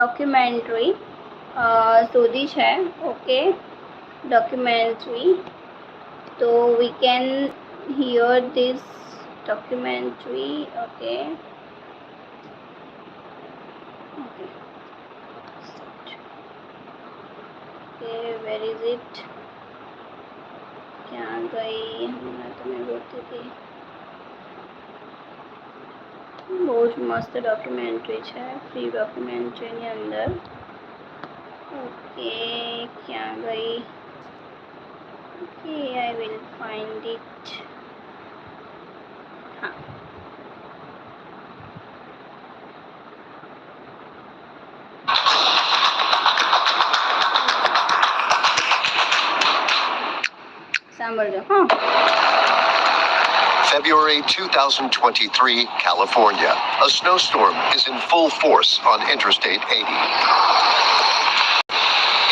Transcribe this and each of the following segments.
Documentary શોધી છે. Okay, documentary. તો we can here this documentary. Okay. Where is it? क्या गई? मैं तुम्हें बोलती थी બહુ જ મસ્ત ડોક્યુમેન્ટરી છે, ફ્રી ડોક્યુમેન્ટરીની અંદર. ઓકે, ક્યાં ગઈ? Okay, I will find it. હા, સાંભળજો. હા, February 2023, California. A snowstorm is in full force on Interstate 80.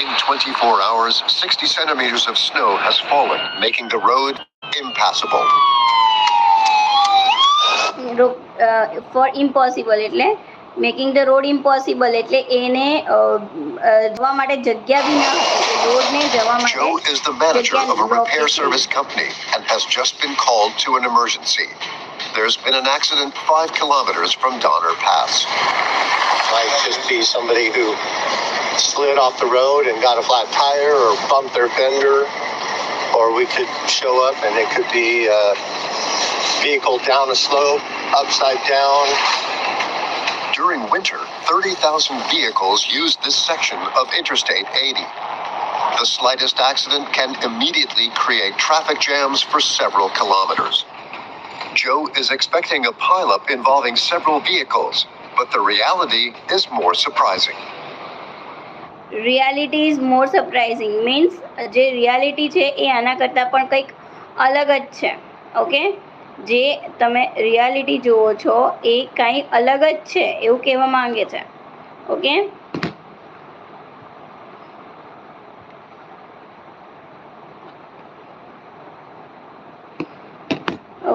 In 24 hours, 60 centimeters of snow has fallen, making the road impassable. For impossible એટલે making the road impossible એટલે એને જવા માટે જગ્યા બી ના હતી, રોડને જવા માટે. Joe is the manager of a repair service company and has just been called to an emergency. There's been an accident 5 kilometers from Donner Pass. Might just be somebody who slid off the road and got a flat tire or bumped their fender, or we could show up and it could be a vehicle down a slope, upside down. During winter, 30,000 vehicles use this section of Interstate 80. The slightest accident can immediately create traffic jams for several kilometers. Joe is expecting a pileup involving several vehicles, but the reality is more surprising. Reality is more surprising means જે reality છે એ આના કરતાં પણ કંઈક અલગ જ છે. Okay, જે તમે રિયાલિટી જુઓ છો એ કાંઈ અલગ જ છે એવું કહેવા માંગે છે. ઓકે,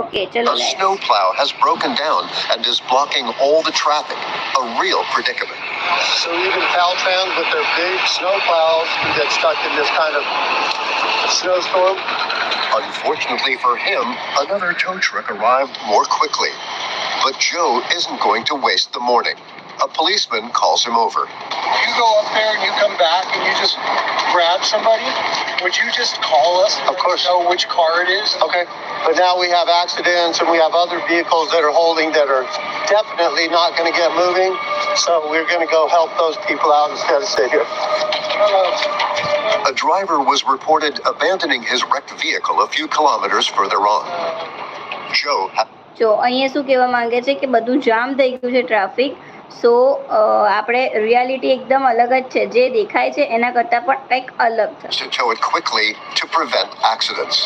ઓકે, ચલો. A snowplow has broken down and is blocking all the traffic, a real predicament. So even Caltrans with their big snowplows can get stuck in this kind of snowstorm. Unfortunately for him, another tow truck arrived more quickly. But Joe isn't going to waste the morning. A policeman calls him over. You go up there and you come back and you just grab somebody. Would you just call us? Of course. Know which car it is? Okay. But now we have accidents and we have other vehicles that are holding that are definitely not going to get moving. So we're going to go help those people out instead of sit here. A driver was reported abandoning his wrecked vehicle a few kilometers further on. Joe જો અહીંયા શું કહેવા માંગે છે કે બધું જામ થઈ ગયું છે ટ્રાફિક. સો આપણે રિયાલિટી એકદમ અલગ જ છે, જે દેખાય છે એના કરતાં પણ કંઈક અલગ છે. to tow it quickly to prevent accidents.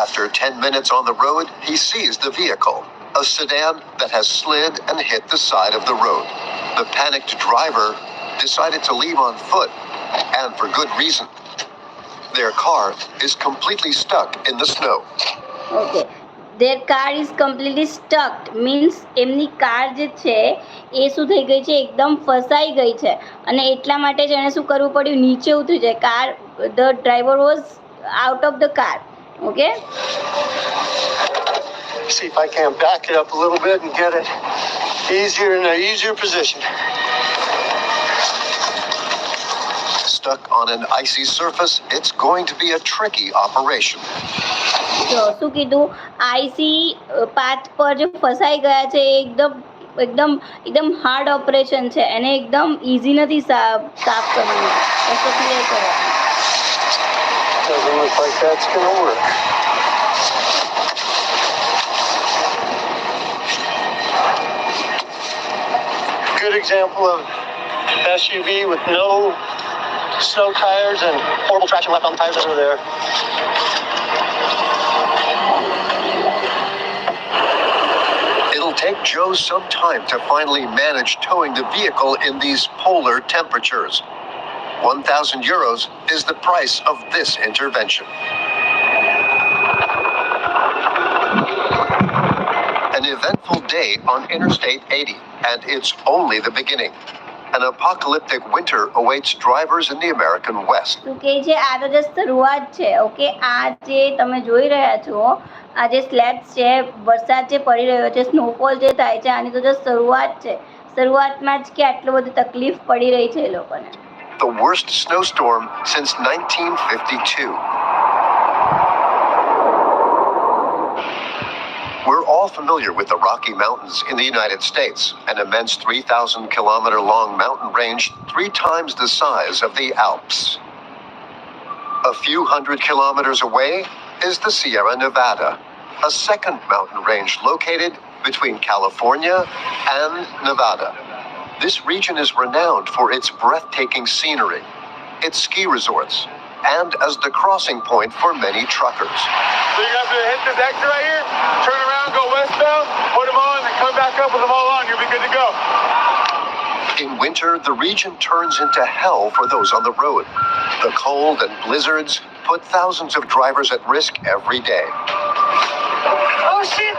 After 10 minutes on the road, he sees the vehicle, a sedan that has slid and hit the side of the road. The panicked driver decided to leave on foot, and for good reason. Their car is completely stuck in the snow. Okay, their car is completely stuck means એમની car જે છે એ શું થઈ ગઈ છે, એકદમ ફસાઈ ગઈ છે. અને એટલા માટે જ એણે શું કરવું પડ્યું, નીચે ઉતરી જાય. Car, the driver was out of the car. Okay, See if I can back it up a little bit and get it easier in an easier position. Stuck on an icy surface, it's going to be a tricky operation. જો શું કીધું, IC path પર જે ફસાઈ ગયા છે એ એકદમ એકદમ એકદમ હાર્ડ ઓપરેશન છે. એને એકદમ ઇઝી નથી સાફ કરવાનું, રસ્તો ક્લિયર કરવાનો. Doesn't look like that's going to work. Good example of SUV with no snow tires and horrible traction left on the tires over there. It'll take Joe some time to finally manage towing the vehicle in these polar temperatures. €1,000 is the price of this intervention. An eventful day on Interstate 80, and it's only the beginning. An apocalyptic winter awaits drivers in the American West. શું કહે છે આ તો just શરૂઆત છે. Okay, આ જે તમે જોઈ રહ્યા છો, આ જે સ્લેબ્સ છે, વરસાદ જે પડી રહ્યો છે, સ્નોફોલ જે થાય છે, આની તો જસ્ટ શરૂઆત છે. શરૂઆતમાં જ કે આટલું બધું તકલીફ પડી રહી છે એ લોકોને. The worst snowstorm since 1952. We're all familiar with the Rocky Mountains in the United States, an immense 3,000-kilometer-long mountain range 3 times the size of the Alps. A few hundred kilometers away is the Sierra Nevada, a second mountain range located between California and Nevada. This region is renowned for its breathtaking scenery, its ski resorts, and as the crossing point for many truckers. So you have to hit this exit right here, turn around, go westbound, put them on, and come back up with them all on. You'll be good to go. In winter, the region turns into hell for those on the road. The cold and blizzards put thousands of drivers at risk every day. Oh shit!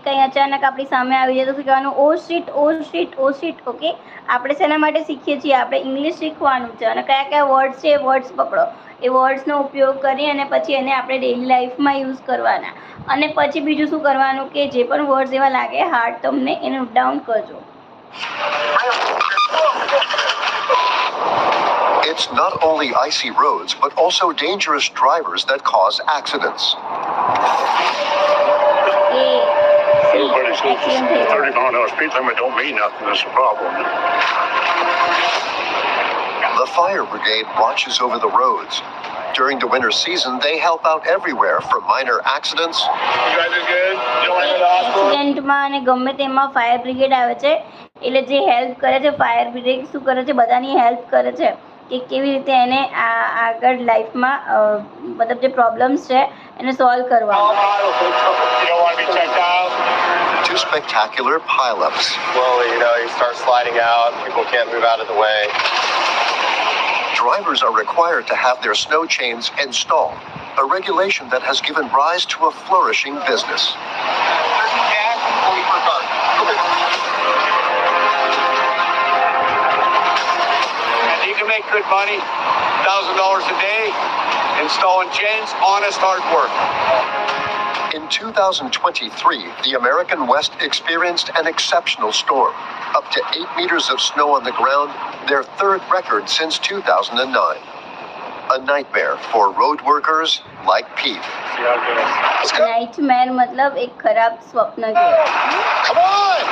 કંઈ અચાનક આપણી સામે આવી જાય તો શું કહેવાનું? ઓ sheet, ઓ sheet, ઓ sheet. Okay, આપણે શેના માટે શીખીએ છીએ? આપણે ઇંગ્લિશ શીખવાનું છે અને કયા કયા વર્ડ્સ છે એ વર્ડ્સ પકડો. એ વર્ડ્સનો ઉપયોગ કરી અને પછી એને આપણે ડેઇલી લાઈફમાં યુઝ કરવાના. અને પછી બીજું શું કરવાનું કે જે પણ વર્ડ્સ એવા લાગે હાર્ડ તમને એને નોટ ડાઉન કરજો. It's not only icy roads, but also dangerous drivers that cause accidents. Everybody's 30-mile-an-hour speed limit don't mean nothing. That's a problem. The fire brigade watches over the roads. During the winter season, they help out everywhere from minor accidents. You guys are good? You don't want to go to the hospital? એક્સિડન્ટમાં અને ગમે તેમાં fire brigade આવે છે, એટલે જે help કરે છે fire brigade શું કરે છે? બધાની હેલ્પ કરે છે કે કેવી રીતે એને આગળ લાઈફમાં મતલબ જે પ્રોબ્લેમ્સ છે એને સોલ્વ કરવા. You don't want to be checked out? Two spectacular pileups. Slowly, you start sliding out. People can't move out of the way. Drivers are required to have their snow chains installed, a regulation that has given rise to a flourishing business. And you can make good money, $1,000 a day, installing chains, honest hard work. In 2023, the American West experienced an exceptional storm. Up to 8 meters of snow on the ground, their third record since 2009. A nightmare for road workers like Pete. નાઇટમેર મતલબ એક ખરાબ સ્વપ્ન કહેવાય. Come on!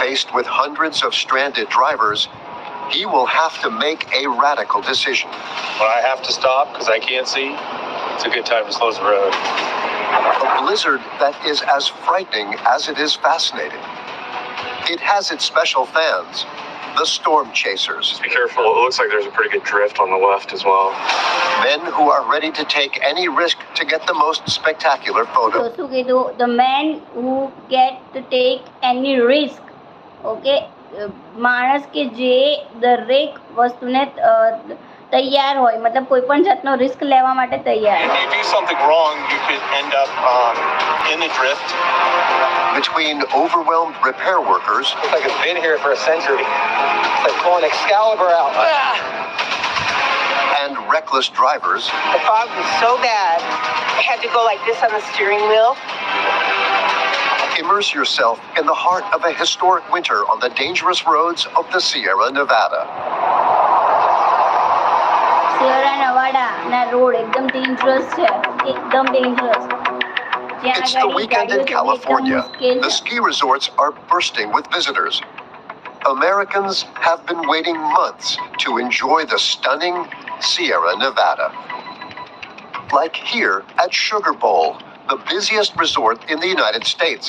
Faced with hundreds of stranded drivers, he will have to make a radical decision. When I have to stop because I can't see, it's a good time to close the road. A blizzard that is as frightening as it is fascinating. It has its special fans, the storm chasers. Be careful. It looks like there's a pretty good drift on the left as well. Men who are ready to take any risk to get the most spectacular તો photo. શું કીધું? The man who get to take any risk. Okay, માણસ કે જે દરેક વસ્તુને તૈયાર હોય, મતલબ કોઈ પણ જાતનો રિસ્ક લેવા માટે તૈયાર. If you do something wrong, you could end up in the drift. Between overwhelmed repair workers Looks like it's been here for a century. It's like pulling Excalibur out. and reckless drivers, The fog was so bad, I had to go like this on the steering wheel. immerse yourself in the heart of a historic winter on the dangerous roads of the Sierra Nevada. Sierra નવાડાના road એકદમ dangerous છે, એકદમ dangerous. જ્યાં It's the ગાડી weekend ગાડીઓ in જવી એકદમ California. મુશ્કેલ The છે. ski resorts are bursting with visitors. Americans have been waiting months to enjoy the stunning Sierra Nevada. Like here at Sugar Bowl, the busiest resort in the United States,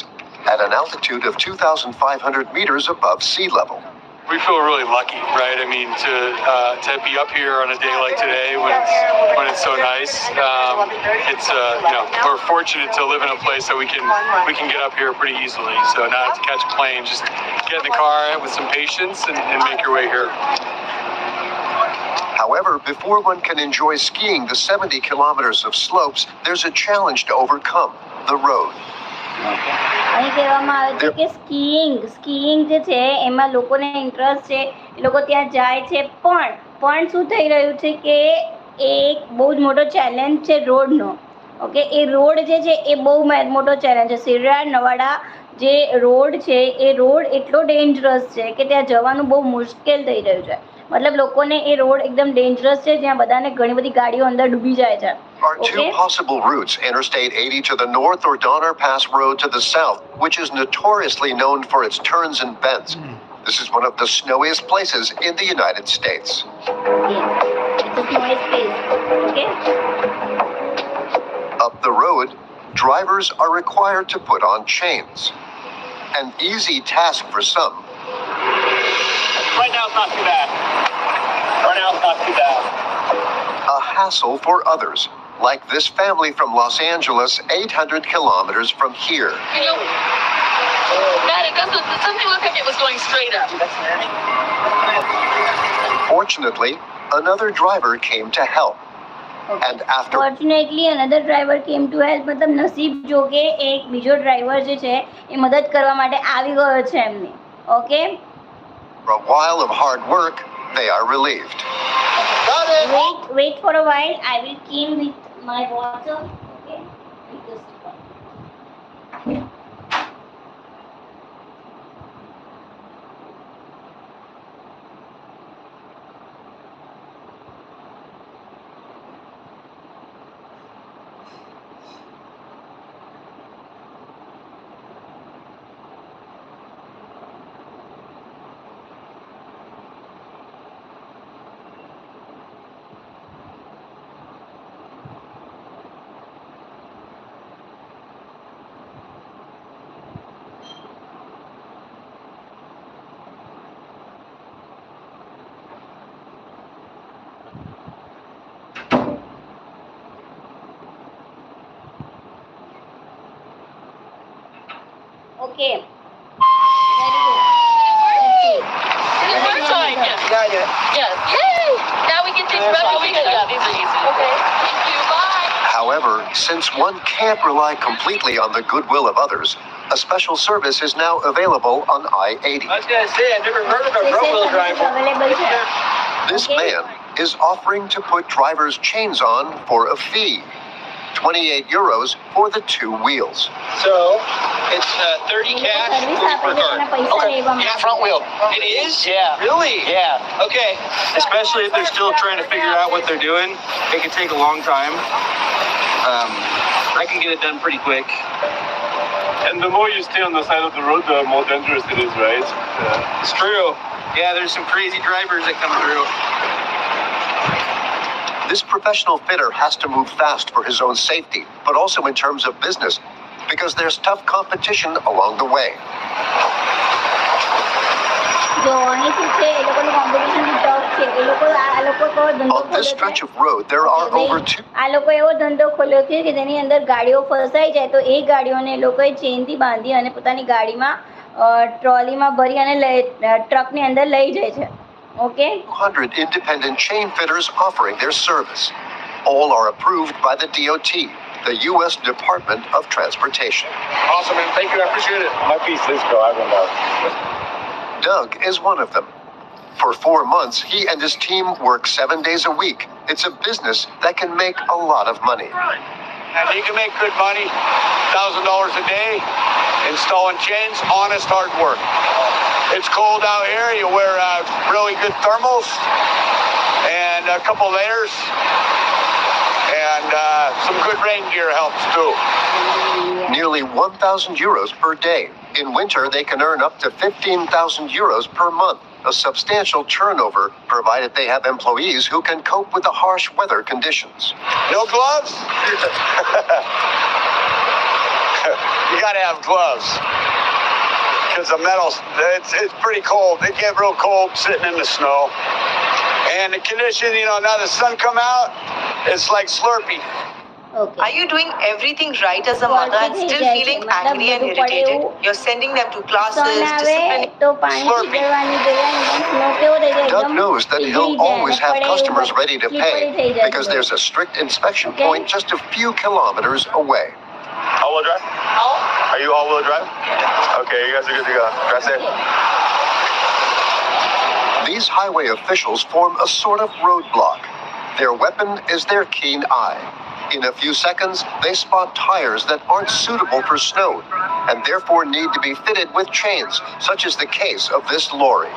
at an altitude of 2,500 meters above sea level. We feel really lucky, right? I mean, to be up here on a day like today when it's so nice. It's we're fortunate to live in a place that we can get up here pretty easily. So not have to catch a plane, just get in the car with some patience and make your way here. However, before one can enjoy skiing the 70 kilometers of slopes, there's a challenge to overcome: the road. અહીં કહેવામાં આવે છે કે skiing જે છે એમાં લોકોને interest છે, એ લોકો ત્યાં જાય છે, પણ શું થઈ રહ્યું છે કે એ એક બહુ જ મોટો ચેલેન્જ છે રોડનો. ઓકે, એ રોડ જે છે એ બહુ મોટો ચેલેન્જ છે. સિરડા નવાડા જે રોડ છે એ રોડ એટલો ડેન્જરસ છે કે ત્યાં જવાનું બહુ મુશ્કેલ થઈ રહ્યું છે. મતલબ લોકોને એ રોડ એકદમ ડેન્જરસ છે, જ્યાં બધાને ઘણી બધી ગાડીઓ અંદર ડૂબી જાય છે. Are two possible routes: Interstate 80 to the north or Donner Pass Road to the south, which is notoriously known for its turns and bends. This is one of the snowiest places in the United States. Okay. It's a snowy place. Okay. Up the road, drivers are required to put on chains. An easy task for some. Right now it's not too bad. A hassle for others, like this family from Los Angeles, 800 kilometers from here. Matt, something looked like it was going straight up. Fortunately, another driver came to help. And after Fortunately, another driver came to help. मतलब नसीब जो के एक बीजो driver जे छे ए मदद करवा माटे आवी गयो छे एमने. Okay. For a while of hard work, they are relieved. Wait for a while. I will clean with my water. Okay. Okay. Very good. Let's see. It worked on you. Got it. Yes. Yay! Now we get these rubber. Yeah, these are easy. Okay. Thank you. Bye. However, since one can't rely completely on the goodwill of others, a special service is now available on I-80. I was gonna say, I never heard of a front-wheel drive. Available છે. This Okay. man is offering to put drivers' chains on for a fee. 28 euros for the two wheels. So, it's 30 cash, service 40 આપે per છે car. એના પૈસા લેવામાં Yeah, આવે. front wheel. It is? Yeah. Really? Yeah. Okay. Especially if they're still trying to figure out what they're doing. It can take a long time. I can get it done pretty quick. And the more you stay on the side of the road, the more dangerous it is, right? It's true. Yeah, there's some crazy drivers that come through. This professional fitter has to move fast for his own safety, but also in terms of business, because there's tough competition along the way. જો અહીં શું છે એ લોકોનું competition બી tough છે. એ લોકો આ લોકો ધંધો On this ખોલ્યો stretch છે. of road, there are over આ લોકો એવો ધંધો ખોલ્યો છે કે જેની અંદર ગાડીઓ ફસાઈ જાય તો એ ગાડીઓને એ લોકોએ ચેનથી બાંધી અને પોતાની ગાડીમાં ટ્રોલીમાં ભરી અને ટ્રકની અંદર લઈ જાય છે. Okay. 200 independent chain fitters offering their service. All are approved by the DOT, the U.S. Department of Transportation. Awesome, man. Thank you. I appreciate it. My piece is go. I don't know. Doug is one of them. For 4 months, he and his team work 7 days a week. It's a business that can make a lot of money. And you can make good money, $1,000 a day, installing chains, honest hard work. It's cold out here. You wear really good thermals and a couple layers, and some good rain gear helps too. Nearly 1,000 euros per day. In winter, they can earn up to 15,000 euros per month, a substantial turnover, provided they have employees who can cope with the harsh weather conditions. No gloves? You gotta have gloves. because the metal's, it's pretty cold. It get real cold sitting in the snow. And the condition, now the sun come out, it's like Slurpee. Okay Are you doing everything right as a mother and still feeling angry and irritated? You're sending them to સન classes, આવે disciplining. તો પાણી પીગળવાની જોઈએ snow કેવો થઈ જાય Doug એકદમ knows that પીગળી he'll જાય always અને have પડે customers એવું ready to slippery થઈ pay જાય because છે. there's a strict inspection Okay. point just a few kilometers away. All-wheel drive? Are you all-wheel drive? Okay, you guys are good to go. Drive safe. These highway officials form a sort of roadblock. Their weapon is their keen eye. In a few seconds, they spot tires that aren't suitable for snow and therefore need to be fitted with chains, such as the case of this lorry.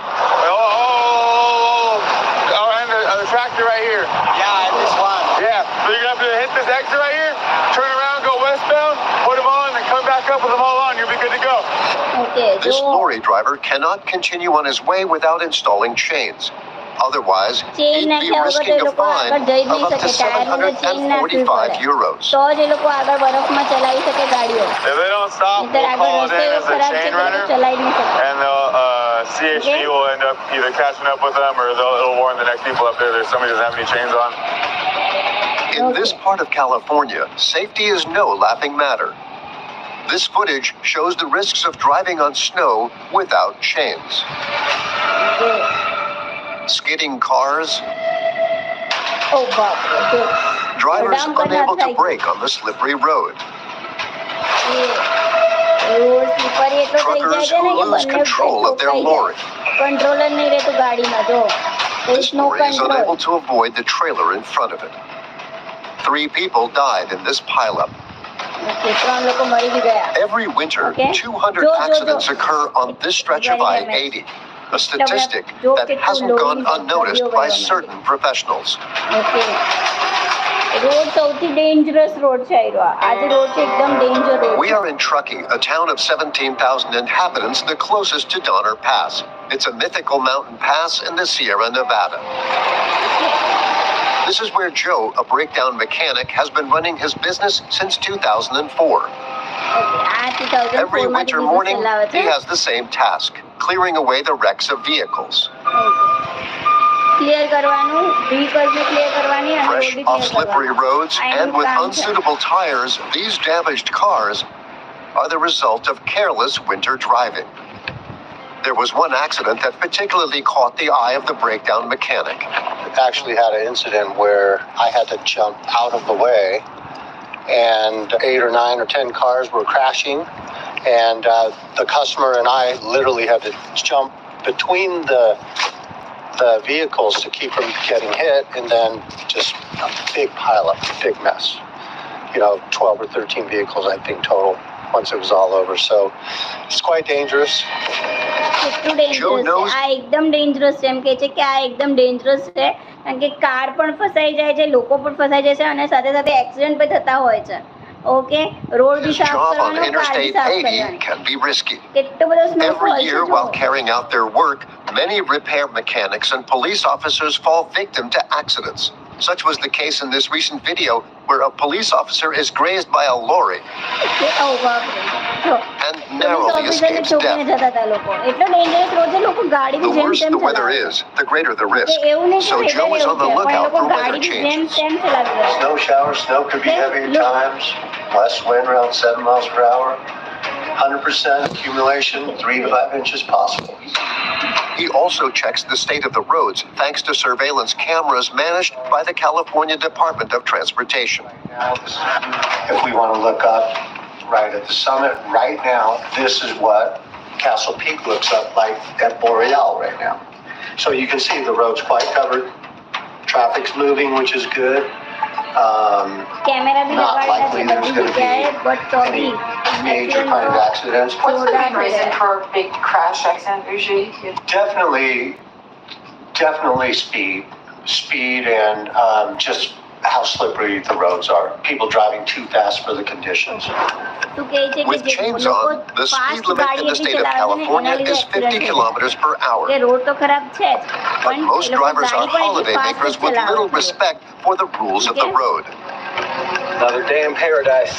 And the tractor right here. Yeah, this one. Yeah, so you're going to have to hit this exit right here, turn around, go westbound, put them on, and come back up with them all on. You'll be good to go. Okay This જો lorry driver cannot continue on his way without installing chains. Otherwise, chain he'd be નાખ્યા વગર તો risking A a લોકો fine આગળ જઈ જ of નહીં up to શકે ટાયરમાં તો ચેન નાખવી 745 પડે euros. તો જ એ લોકો આગળ બરફમાં ચલાવી શકે ગાડીઓ If they don't stop, નહીંતર we'll આગળ call it રસ્તો in એવો as a ખરાબ છે chain કે લોકો runner, ચલાવી નહીં શકે. and CHD Okay. will end up either catching up with them or it'll warn the next people up there that somebody doesn't have any chains on. In Okay. this part of California, safety is no laughing matter. This footage shows the risks of driving on snow without chains. Skidding cars, ઓ બાપ રે જો drivers Down but not unable to cycle. brake on the slippery road, road slippery એટલો થઈ જાય છે ને કે Truckers બંને lose control of their ઠોકાઈ lorry. જાય કંટ્રોલ જ નહીં રહેતું ગાડીમાં જો there This is no lorry is control. unable to avoid the trailer in front of it. 3 people died in this pileup. Okay 3 લોકો મરી બી ગયા. Every winter, Okay. 200 Jo. accidents occur on this stretch of Very I-80, a statistic Jo that કેટલું hasn't gone loading unnoticed કર્યો by ગયો certain professionals. Okay road સૌથી dangerous road છે આજે road છે એકદમ danger road We are in Truckee, a town of 17,000 inhabitants, the closest to Donner Pass. It's a mythical mountain pass in the Sierra Nevada. This is where Joe, a breakdown mechanic, has been running his business since 2004. Okay આ 2004 Every માં winter business morning, ચલાવે he છે. has the same task, clearing away the wrecks of vehicles. Clear કરવાનું વ્હીકલ્સને clear કરવાની અને Fresh road બી off clear slippery કરવાની. roads આ and એનું with કામ છે. unsuitable tires, these damaged cars are the result of careless winter driving. There was one accident that particularly caught the eye of the breakdown mechanic. Actually had an incident where I had to jump out of the way, and 8 or 9 or 10 cars were crashing, and the customer and I literally had to jump between the vehicles to keep from getting hit, and then just a big pileup, big mess. 12 or 13 vehicles I think total once it was all over. So it's quite dangerous. કેટલું Joe dangerous knows- છે આ એકદમ dangerous છે એમ કે છે કે આ એકદમ ડેન્જરસ છે કારણ કે કાર પણ ફસાઈ જાય છે લોકો પણ ફસાઈ જાય છે અને સાથે સાથે એક્સિડન્ટ પણ થતા હોય છે ઓકે રોડ બી His સાફ job on કરવાનો કાર બી Interstate સાફ 80 કરવાની can be risky. કેટલો બધો Every સ્નોફોલ year, છે while જો. carrying out their work, many repair mechanics and police officers fall victim to accidents. Such was the case in this recent video where a police officer is grazed by a lorry ઓ બાપ રે જો and police narrowly ઓફિસરને escapes ઠોકીને death. જતા હતા લોકો એટલો dangerous road છે લોકો ગાડી The બી જેમ worse તેમ the weather ચલાવે is, the greater the risk. કે એવું નહીં So કે Joe weather is એવું on the છે પણ એ lookout લોકો for weather ગાડી બી જેમ changes. તેમ ચલાવી રહ્યા છે. Snow showers, snow could be Okay, heavy at look. times, west wind around 7 miles per hour, 100% accumulation, 3 to 5 inches possible. He also checks the state of the roads thanks to surveillance cameras managed by the California Department of Transportation. Now, if we want to look up right at the summit, right now, this is what Castle Peak looks up like at Boreal right now. So you can see the road's quite covered. Traffic's moving, which is good. Camera બી Not લગાડેલા likely છે there's બધી going to જગ્યાએ but તો be બી any major kind of accidents. What's the Joe main reason Dante. for a big crash accident usually? Definitely speed and just how slippery the roads are. People driving too fast for the conditions. શું કહે છે કે With જે chains લોકો on, the speed fast limit ગાડી in the એટલી state of ચલાવે છે ને California એના લીધે is 50 accident થઈ જાય. kilometers per hour. કે રોડ તો ખરાબ છે જ But પણ એ most લોકો drivers are ગાડી પણ એટલી holiday fast makers જ with ચલાવે little છે. respect for the rules of the Okay. road. Another day in paradise.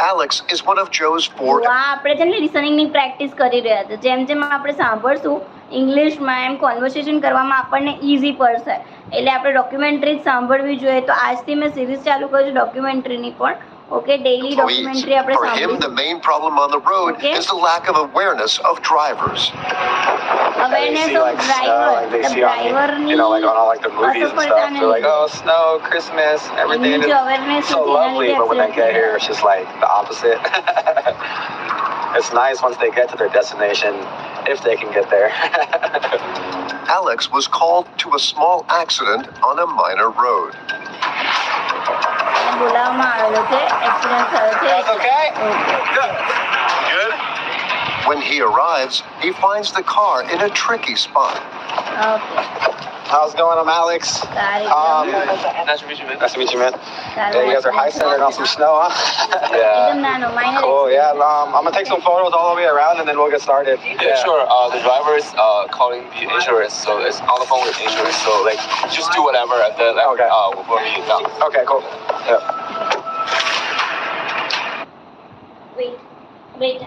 Alex is one of Joe's four. આ આપણે છે ને લિસનિંગની પ્રેક્ટિસ કરી રહ્યા હતા. જેમ જેમ આપણે સાંભળશું ઇંગ્લિશમાં એમ કોન્વર્સેશન કરવામાં આપણને ઇઝી પડશે. એટલે આપણે ડોક્યુમેન્ટરી જ સાંભળવી જોઈએ. તો આજથી મેં સિરીઝ ચાલુ કરી છે ડોક્યુમેન્ટરીની પણ. ઓકે, ડેઈલી ડોક્યુમેન્ટરી આપણે For him, the main problem on the road is the lack of awareness of drivers. Awareness of driver. The driver you know, like on all like the movies and stuff. They're like, oh, snow, Christmas, everything is so lovely. But when they get here, it's just like the opposite. It's nice once they get to their destination, if they can get there. Alex was called to a small accident on a minor road. બોલાવવામાં આવેલો છે, accident થયો છે. That's okay? Good. Good? When he arrives, he finds the car in a tricky spot. Okay, How's it going? I'm Alex. સારી. Nice to meet you, man. Nice to meet you, man. સારું. Yeah, you guys are high centered on some snow, huh? એકદમ નાનો minor. Cool. Yeah. I'm gonna take some photos all the way around, and then we'll get started. Yeah, sure. The driver is calling the insurance, so it's on the phone with insurance. So like, just do whatever, and then Okay. we'll meet you down. Okay. Cool. Yeah. Wait.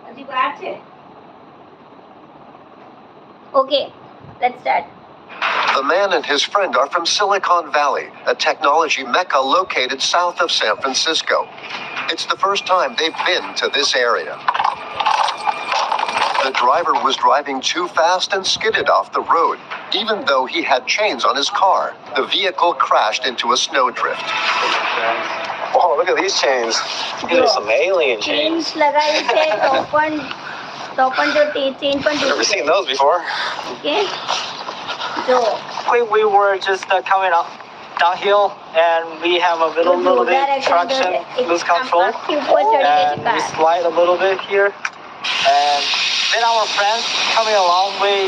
હજી વાર છે. Okay, let's start. The man and his friend are from Silicon Valley, a technology mecca located south of San Francisco. It's the first time they've been to this area. The driver was driving too fast and skidded off the road. Even though he had chains on his car, the vehicle crashed into a snowdrift. Oh, look at these chains. These are some alien chains. Change લગાવી છે તો પણ જો chain પણ Never તૂટી seen those before. Okay જો We were just coming up downhill and we have a little bit traction, lose control, આખી ઉપર ચડી ગઈ છે and we car. slide a little bit here. And then our friend coming a long way,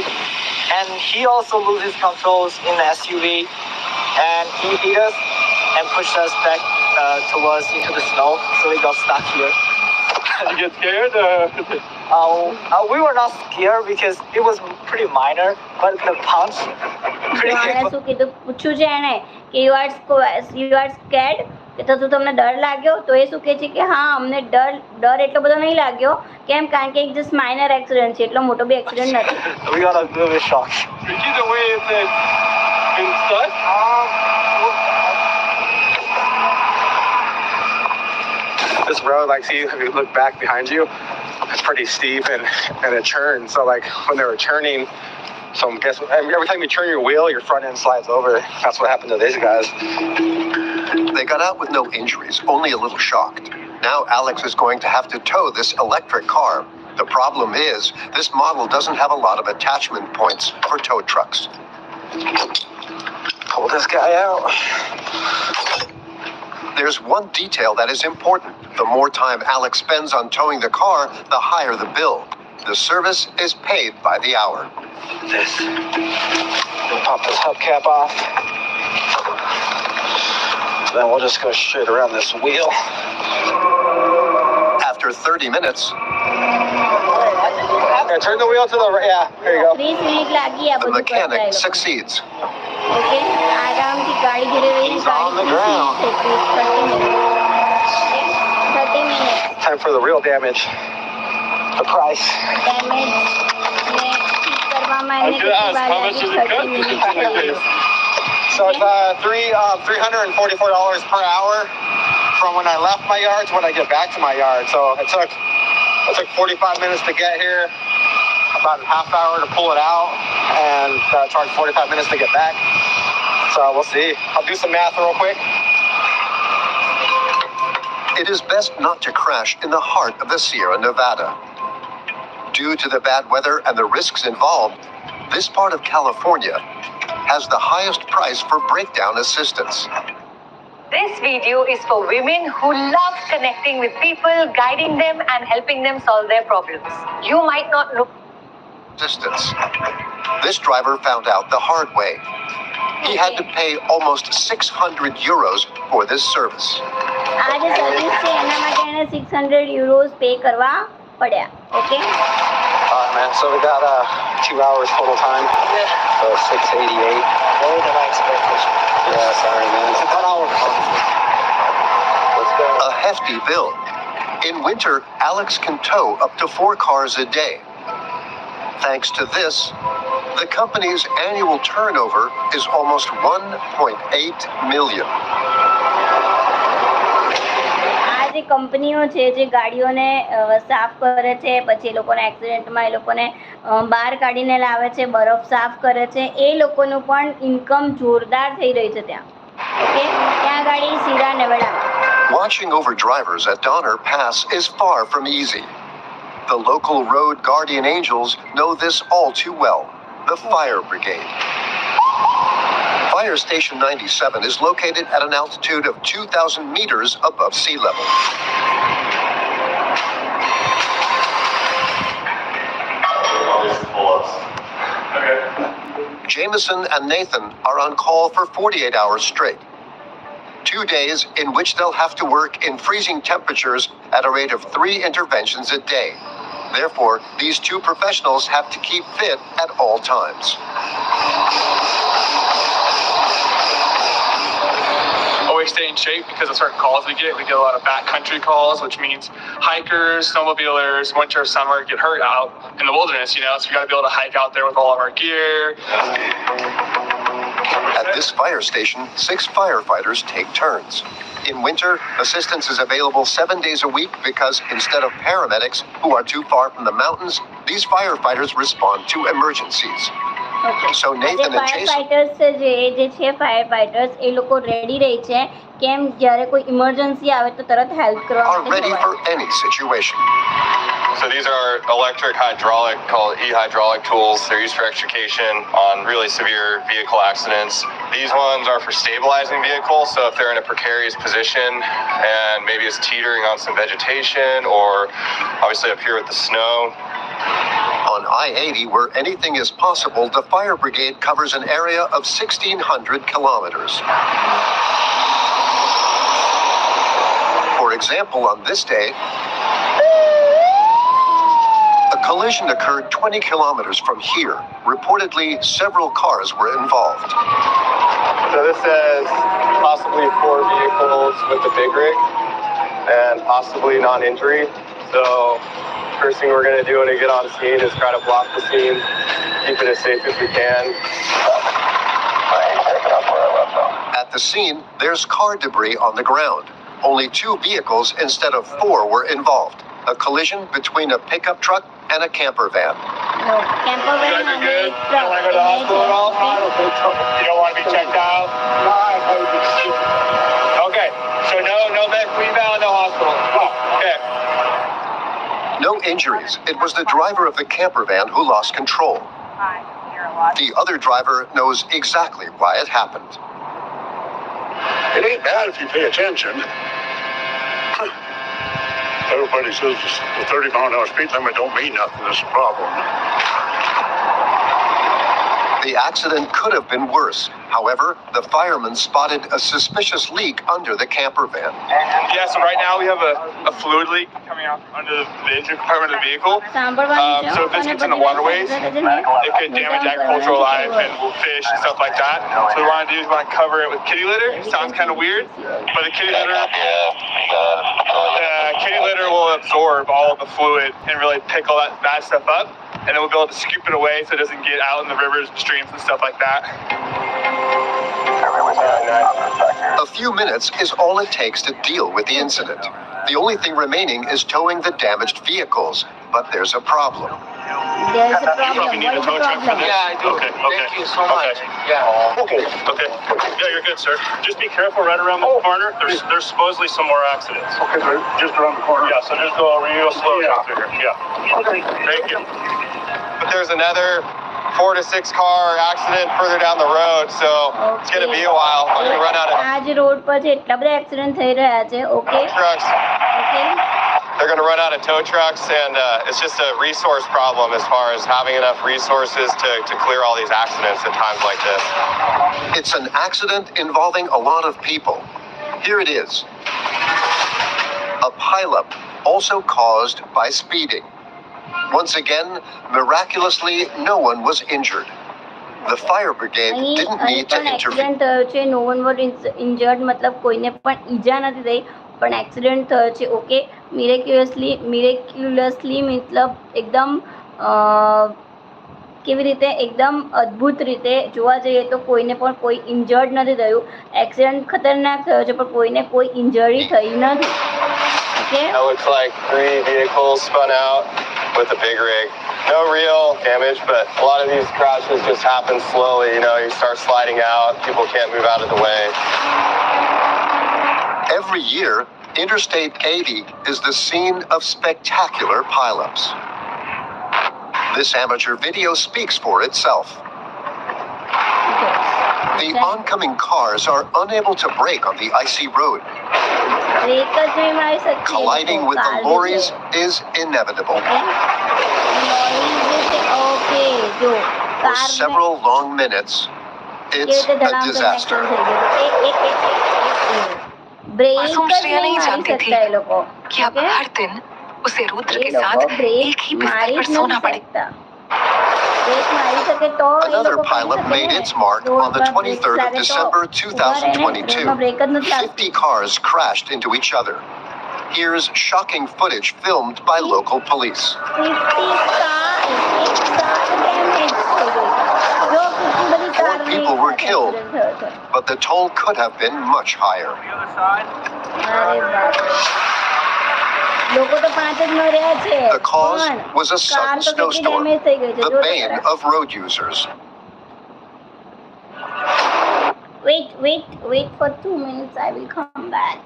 and he also loses controls in the SUV, and he hit us and pushed us back towards into the snow, so we got stuck here. You get scared? We were not scared because it was pretty minor, but the punch pretty. જો આને શું કીધું પૂછ્યું છે એણે કે you are scared કે તો તમને ડર લાગ્યો તો એ શું કહે છે કે હા અમને ડર એટલો બધો નહીં લાગ્યો. કેમ? કારણ કે એક જસ્ટ માઇનર એક્સિડન્ટ છે, એટલો મોટો બી એક્સિડન્ટ નથી. We got a little bit shocked. Either way, it's been stuck. This road, like, see, if you look back behind you, it's pretty steep and it churns. So, like, when they were churning, so I'm guessing every time you turn your wheel, your front end slides over. That's what happened to these guys. They got out with no injuries, only a little shocked. Now Alex is going to have to tow this electric car. The problem is, this model doesn't have a lot of attachment points for tow trucks. Pull this guy out. There's one detail that is important. The more time Alex spends on towing the car, the higher the bill. The service is paid by the hour. This. We'll pop this hubcap off. Then we'll just go straight around this wheel. After 30 minutes, Okay, turn the wheel to the right. Yeah, there you go. 30 minute લાગી આ the બધું કરતા એ mechanic લોકોને. succeeds. Okay, આરામથી ગાડી ધીરે ધીરે He's ગાડી on the ખુશી ground. છે. 30 minute. Okay, 30 minute. Time for the real damage. The price. Damage ને ઠીક કરવામાં એને કેટલી વાર લાગી? 30 મિનિટ લાગી. So it's $344 per hour from when I left my yard to when I get back to my yard. So it took 45 minutes to get here, about a half hour to pull it out, and charged 45 minutes to get back. So we'll see. I'll do some math real quick. It is best not to crash in the heart of the Sierra Nevada. Due to the bad weather and the risks involved, this part of California has the highest price for breakdown assistance. This video is for women who love connecting with people, guiding them and helping them solve their problems. You might not know. Assistance. This driver found out the hard way. He had to pay almost 600 euros for this service. આ જે service છે એના માટે એને 600 euros pay કરવા પડ્યા. Okay. Alright, man. So we got 2 hours total time. Yeah. So 688. Lower than I expected. Yeah, sorry, man. It's about an hour. Let's go. A hefty bill. In winter, Alex can tow up to 4 cars a day. Thanks to this, the company's annual turnover is almost 1.8 million. આ જે કંપનીઓ છે જે ગાડીઓને સાફ કરે છે, પછી એ લોકોને એક્સિડન્ટમાં એ લોકોને બહાર કાઢીને લાવે છે, બરફ સાફ કરે છે, એ લોકોનું પણ ઇન્કમ જોરદાર થઈ રહી છે ત્યાં. ઓકે, ત્યાં ગાડી સીધા નેવડા. Watching over drivers at Donner Pass is far from easy. The local road guardian angels know this all too well. The fire brigade. Fire Station 97 is located at an altitude of 2,000 meters above sea level. Jameson and Nathan are on call for 48 hours straight. 2 days in which they'll have to work in freezing temperatures at a rate of 3 interventions a day. Therefore, these two professionals have to keep fit at all times. Always stay in shape because of certain calls we get. We get a lot of backcountry calls, which means hikers, snowmobilers, winter, summer get hurt out in the wilderness, you know, so we got to be able to hike out there with all of our gear. At this fire station, 6 firefighters take turns. In winter, assistance is available 7 days a week because instead of paramedics who are too far from the mountains, these firefighters respond to emergencies. So Nathan and Jason fire fighters એ લોકો ready રહી છે કેમ જ્યારે કોઈ emergency આવે તો તરત હેલ્પ કરવા are ready for any situation. So these are electric hydraulic, called e-hydraulic tools. They're used for extrication on really severe vehicle accidents. These ones are for stabilizing vehicles. So if they're in a precarious position and maybe it's teetering on some vegetation or obviously up here with the snow. On I-80, where anything is possible, the fire brigade covers an area of 1,600 kilometers. For example, on this day, a collision occurred 20 kilometers from here. Reportedly, several cars were involved. So this says possibly 4 vehicles with the big rig and possibly non-injury. So first thing we're going to do when we get on scene is try to block the scene, keep it as safe as we can. At the scene, there's car debris on the ground. Only 2 vehicles instead of 4 were involved. A collision between a pickup truck and a camper van. No, camper van You guys are and good? a You truck. don't want to go to the hospital at all? You don't want to be checked out? Okay, so no med rebound, no hospital. Okay. No injuries. It was the driver of the camper van who lost control. The other driver knows exactly why it happened. It ain't bad if you pay attention. Everybody says the 30-mile-an-hour speed limit don't mean nothing. That's the problem. The accident could have been worse. However, the firemen spotted a suspicious leak under the camper van. Yeah, so right now we have a fluid leak coming out under the engine compartment of the vehicle. So if this gets in the waterways, it could damage agricultural life and fish and stuff like that. So what we want to do is we want to cover it with kitty litter. Sounds kind of weird, but the kitty litter will absorb all of the fluid and really pick all that bad stuff up. And then we'll be able to scoop it away so it doesn't get out in the rivers and streams and stuff like that. A few minutes is all it takes to deal with the incident. The only thing remaining is towing the damaged vehicles, but there's a problem. There's a You problem. probably need What a is the tow truck for problem? this. Yeah, I do. Okay, Thank you so much. Yeah. Okay. Yeah, you're good, sir. Just be careful right around the corner. There's supposedly some more accidents. Okay, so just around the corner. Yeah, so just go real slow down through here. Yeah. Okay. Thank you. But there's another 4 to 6 car accident further down the road, so it's going to be a while. I'm going to run out of આ જે road પર છે એટલા બધા accident થઈ રહ્યા છે. Okay trucks. Okay They're going to run out of tow trucks, and it's just a resource problem as far as having enough resources to clear all these accidents at times like this. It's an accident involving a lot of people. Here it is. pileup, also caused by speeding. Once again, miraculously, no one was injured. The fire brigade didn't need to intervene. Accident થયો છે, નો one was injured, મતલબ કોઈને પણ ઈજા નથી થઈ, પણ accident થયો છે. ઓકે, મિરેક્યુલસલી મતલબ એકદમ કેવી રીતે, એકદમ અદ્ભુત રીતે જોવા જઈએ તો કોઈને પણ કોઈ ઇન્જર્ડ નથી થયું. એક્સિડન્ટ ખતરનાક થયો છે પણ કોઈને કોઈ ઇન્જરી થઈ નથી. Okay, That looks like 3 vehicles spun out with a big rig. No real damage, but a lot of these crashes just happen slowly. You know, you start sliding out, people can't move out of the way. Every year, Interstate 80 is the scene of spectacular pileups. This amateur video speaks for itself. The oncoming cars are unable to brake on the icy road. Colliding with the lorries is inevitable. For several long minutes, it's a disaster. मासूमश्रिया नहीं जानती थी कि अब हर दिन उसे रुद्र के साथ एक ही बिस्तर पर सोना पड़ेगा. Another pileup made its mark on the 23rd of December 2022. 50 cars crashed into each other. Here's shocking footage filmed by local police. 4 people were killed, but the toll could have been much higher. The cause was a sudden snowstorm, the bane of road users. Wait for 2 minutes. I will come back.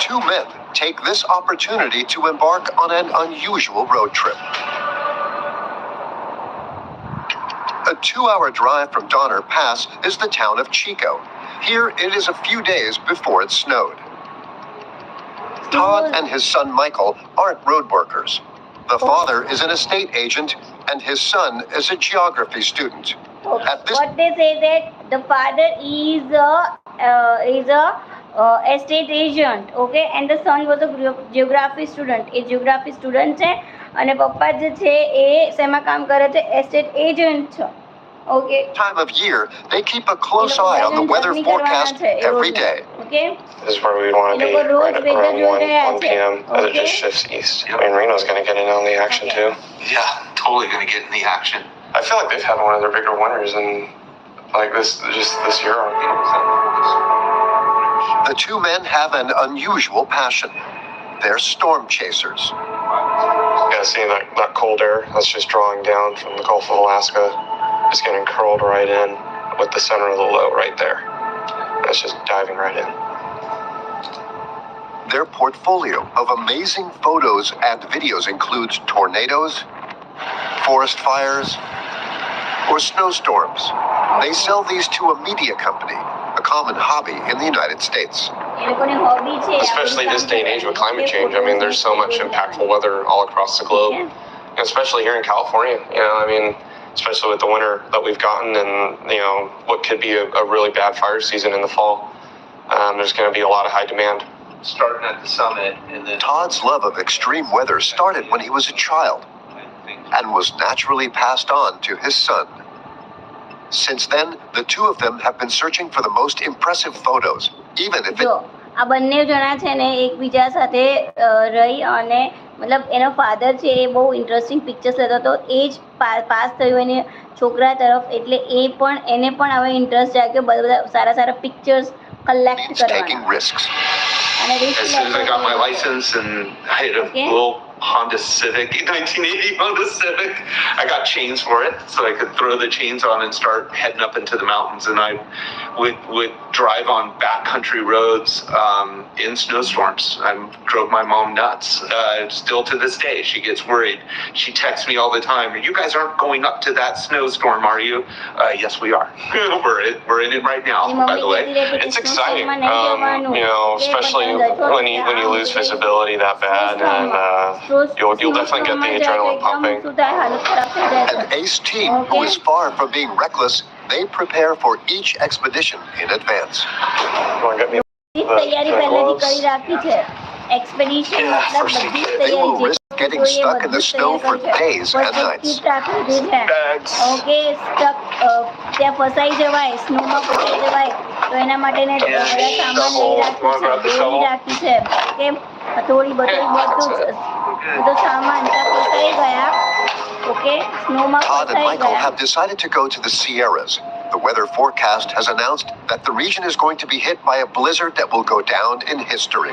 Two men take this opportunity to embark on an unusual road trip. A 2-hour drive from Donner Pass is the town of Chico. Here it is a few days before it snowed. Todd and his son Michael aren't road workers. The father is an estate agent and his son is a geography student. At this What they say that the father is a estate agent, okay, and the son was a geography student. A geography student છે અને પપ્પા જે છે એ શેમાં કામ કરે છે? estate agent છે. Okay. Time of year, they keep a close eye on the weather forecast every day. Okay. This is where we want to be, right around 1 p.m. as it just shifts east. I mean, Reno's going to get in on the action too. Yeah, totally going to get in the action. I feel like they've had one of their bigger winners in like this year already. The two men have an unusual passion. They're storm chasers. Yeah, seeing that cold air that's just drawing down from the Gulf of Alaska, just getting curled right in with the center of the low right there. And it's just diving right in. Their portfolio of amazing photos and videos includes tornadoes, forest fires, or snowstorms. They sell these to a media company, a common hobby in the United States. Especially this day and age with climate change. I mean, there's so much impactful weather all across the globe, and especially here in California. You know, I mean, especially with the winter that we've gotten and, you know, what could be a really bad fire season in the fall. There's going to be a lot of high demand. Starting at the summit and then Todd's love of extreme weather started when he was a child and was naturally passed on to his son. Since then, the two of them have been searching for the most impressive photos, even if it... આ બંને જણા છે ને એકબીજા સાથે રહી અને મતલબ એનો ફાધર છે એ બહુ ઇન્ટરેસ્ટિંગ પિક્ચર્સ લેતો હતો, એ જ પાસ થયું એને છોકરા તરફ, એટલે એને પણ હવે ઇન્ટરેસ્ટ જાગ્યો બધા સારા સારા પિક્ચર્સ કલેક્ટ કરવાના. taking risks. as soon as I got my license and I had a little Honda Civic, 1980 Honda Civic. I got chains for it, so I could throw the chains on and start heading up into the mountains. And I would drive on backcountry roads in snowstorms. I drove my mom nuts. Still to this day, she gets worried. She texts me all the time. You guys aren't going up to that snowstorm, are you? Yes, we are. We're in it right now. By the way, It's exciting, especially when you lose visibility that bad, and you'll definitely get the adrenaline pumping. An ace team who is far from being reckless, they prepare for each expedition in advance. તૈયારી પહેલેથી કરી રાખી છે expedition મતલબ બધી જ They will તૈયારી risk getting stuck in the snow for days and nights. Okay stuck ત્યાં ફસાઈ જવાય સ્નોમાં ફસાઈ જવાય તો એના માટે ને બધા સામાન લઈ રાખ્યું છે દોરી રાખી છે ઓકે થોડી બધું બધો સામાન ત્યાં ફસાઈ ગયા ઓકે સ્નોમાં Todd and ફસાઈ Michael ગયા have decided to go to the Sierras. The weather forecast has announced that the region is going to be hit by a blizzard that will go down in history.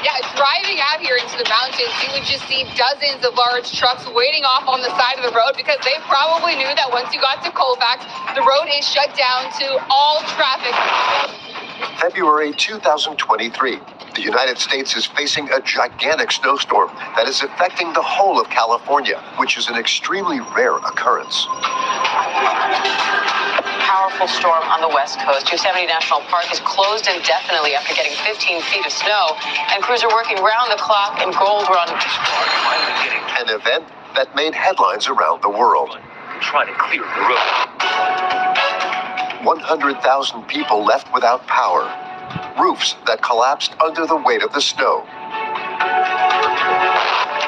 Yeah, driving out here into the mountains, you would just see dozens of large trucks waiting off on the side of the road because they probably knew that once you got to Colfax, the road is shut down to all traffic. February 2023. The United States is facing a gigantic snowstorm that is affecting the whole of California, which is an extremely rare occurrence. Powerful storm on the west coast. Yosemite National Park is closed indefinitely after getting 15 feet of snow, and crews are working round the clock in Gold Run. An event that made headlines around the world. Trying to clear the road. 100,000 people left without power. Roofs that collapsed under the weight of the snow.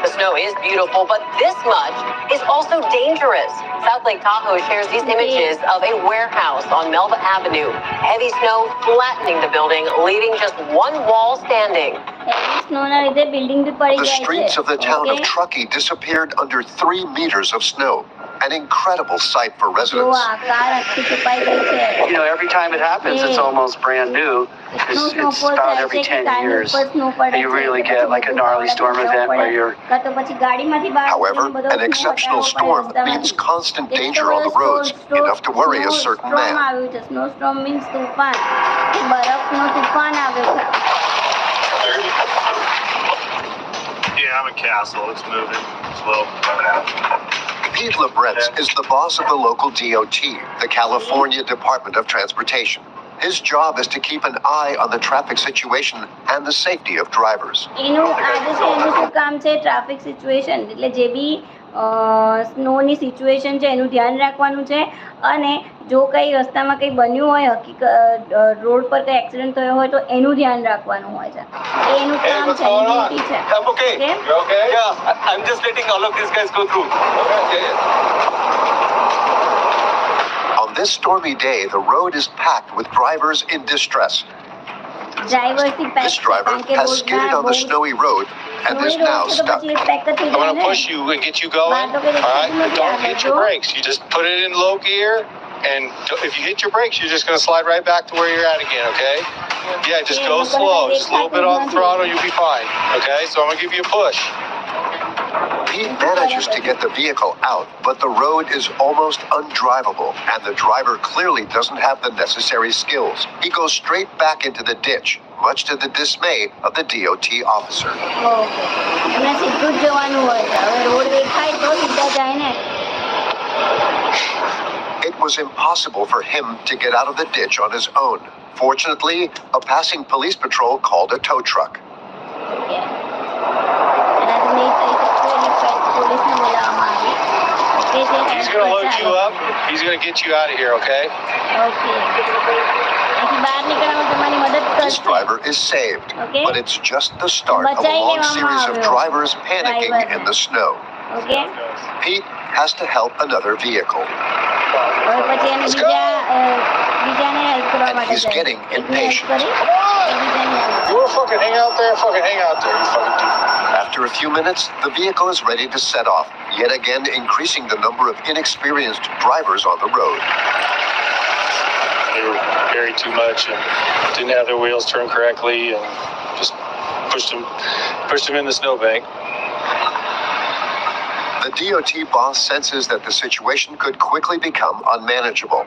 The snow is beautiful, but this much is also dangerous. South Lake Tahoe shares these images of a warehouse on Melba Avenue. Heavy snow flattening the building, leaving just one wall standing. The streets of the town of Truckee disappeared under 3 meters of snow. An incredible sight for residents. Every time it happens, it's almost brand new. It's about every 10 years that you really get like a gnarly storm event where you're... However, an exceptional storm means constant danger on the roads, enough to worry a certain man. Snowstorm means Toofan બરફનો Toofan આવ્યો છે. Yeah, I'm a castle. It's moving slow. Pete Labretz is the boss of the local DOT, the California Department of Transportation. His job is to keep an eye on the traffic situation and the safety of drivers. એનું આજે છે એનું શું કામ છે traffic situation એટલે જે બી સ્નોની situation છે એનું ધ્યાન રાખવાનું છે અને જો કંઈ રસ્તામાં કંઈ બન્યું હોય રોડ પર કંઈ એક્સિડન્ટ થયો હોય તો એનું ધ્યાન રાખવાનું હોય છે એ એનું કામ છે એની ડ્યુટી છે I'm okay. You're okay? Yeah, I'm just letting all of these guys go through. Okay. On this stormy day, the road is packed with drivers in distress. This driver has skidded on the snowy road and is now stuck. I'm going to push you and get you going. All right? But don't hit your brakes. You just put it in low gear, and if you hit your brakes, you're just going to slide right back to where you're at again, okay? Yeah, just go slow. Just a little bit on the throttle, you'll be fine. Okay? So I'm going to give you a push. He manages to get the vehicle out, but the road is almost undrivable, and the driver clearly doesn't have the necessary skills. He goes straight back into the ditch, much to the dismay of the DOT officer. It was impossible for him to get out of the ditch on his own. Fortunately, a passing police patrol called a tow truck. He's going to load you up. He's going to get you out of here, okay? This driver is saved, but it's just the start of a long series of drivers panicking in the snow. Pete has to help another vehicle. Let's go! And he's getting impatient. You want to fucking hang out there? Fucking hang out there, you fucking dude. After a few minutes, the vehicle is ready to set off, yet again increasing the number of inexperienced drivers on the road. buried too much and didn't have their wheels turned correctly and just pushed him in the snowbank. The DOT boss senses that the situation could quickly become unmanageable.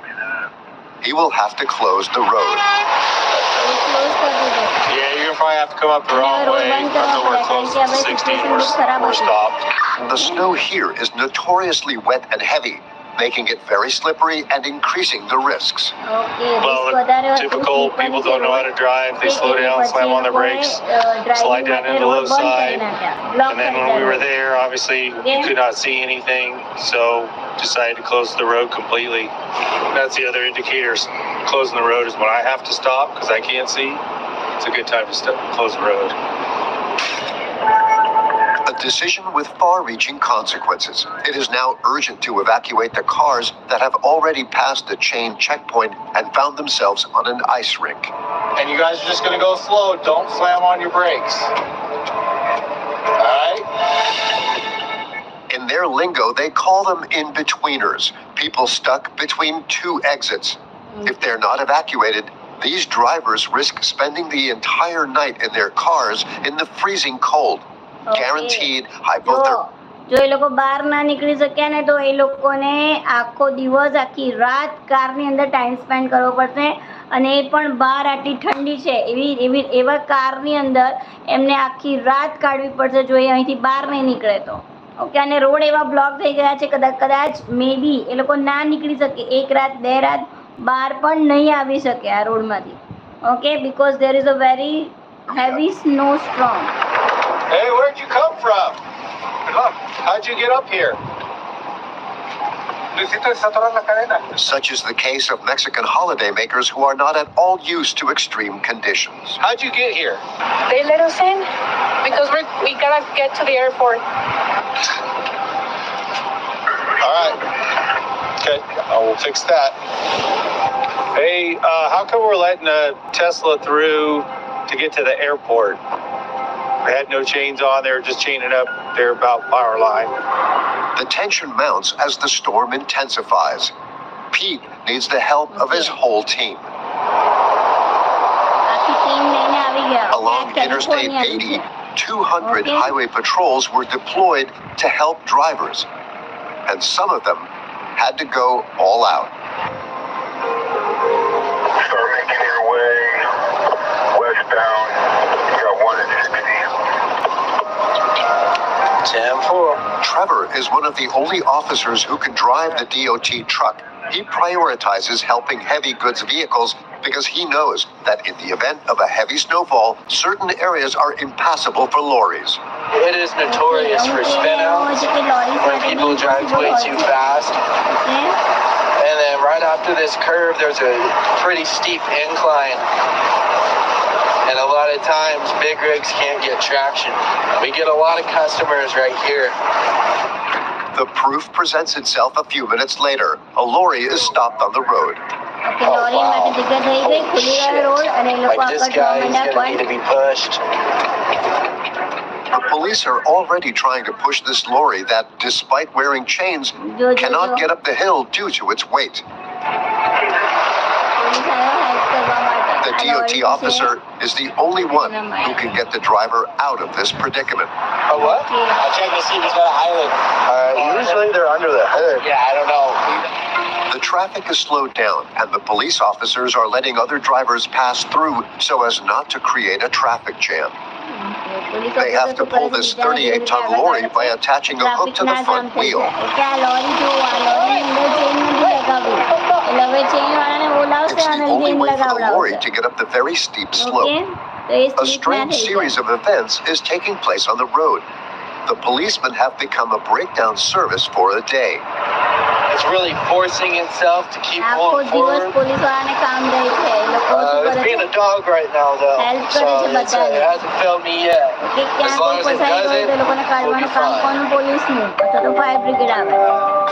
He will have to close the road. Yeah, you're gonna probably have to come up the wrong way. Until we're close to 60, we're stopped. The snow here is notoriously wet and heavy, making it very slippery and increasing the risks. Well, typical people don't know how to drive. They slow down, slam on their brakes, slide down into the low side. And then when we were there, obviously you could not see anything, so decided to close the road completely. That's the other indicators. Closing the road is when I have to stop because I can't see. It's a good time to close the road. A decision with far-reaching consequences. It is now urgent to evacuate the cars that have already passed the chain checkpoint and found themselves on an ice rink. And you guys are just going to go slow. Don't slam on your brakes. All right? In their lingo, they call them in-betweeners, people stuck between two exits. If they're not evacuated, these drivers risk spending the entire night in their cars in the freezing cold. Guaranteed hypothermia. જો એ લોકો બહાર ના નીકળી શક્યા ને તો એ લોકોને આખો દિવસ આખી રાત કારની અંદર ટાઈમ સ્પેન્ડ કરવો પડશે અને એ પણ બહાર આટલી ઠંડી છે એવા કારની અંદર એમને આખી રાત કાઢવી પડશે જો એ અહીંથી બહાર નહીં નીકળે તો ઓકે અને રોડ એવા બ્લોક થઈ ગયા છે કદાચ મે બી એ લોકો ના નીકળી શકે એક રાત બે રાત બહાર પણ નહીં આવી શકે આ રોડમાંથી okay because there is a very heavy snow storm. Hey, where'd you come from? How'd you get up here? Such is the case of Mexican holidaymakers who are not at all used to extreme conditions. How'd you get here? They let us in because we gotta get to the airport. All right. Okay, I will fix that. Hey, how come we're letting a Tesla through to get to the airport? They had no chains on. They were just chaining up there about power line. The tension mounts as the storm intensifies. Pete needs the help of his whole team. Along Interstate 80, 200 highway patrols were deployed to help drivers, and some of them had to go all out. Start making your way westbound. You got 1 at 60. 10-4. Trevor is one of the only officers who can drive the DOT truck. He prioritizes helping heavy goods vehicles because he knows that in the event of a heavy snowfall, certain areas are impassable for lorries. It is notorious for spinouts when people drive way too fast. And then right after this curve, there's a pretty steep incline. And a lot of times, big rigs can't get traction. We get a lot of customers right here. The proof presents itself a few minutes later. A lorry is stopped on the road. Oh, wow. Like this guy is going to need to be pushed. The police are already trying to push this lorry that, despite wearing chains, cannot get up the hill due to its weight. The DOT officer is the only one who can get the driver out of this predicament. Oh, what? I'll check to see if he's got a highway. Usually they're under the hood. Yeah, I don't know. The traffic is slowed down, and the police officers are letting other drivers pass through so as not to create a traffic jam. They have to pull this 38-ton lorry by attaching a hook to the front wheel. It's the only way for the lorry to get up the very steep slope. A strange series of events is taking place on the road. The policemen have become a breakdown service for a day. It's really forcing itself to keep going forward. It's being a dog right now, though. So it hasn't failed me yet. As long as it doesn't, we'll be fine.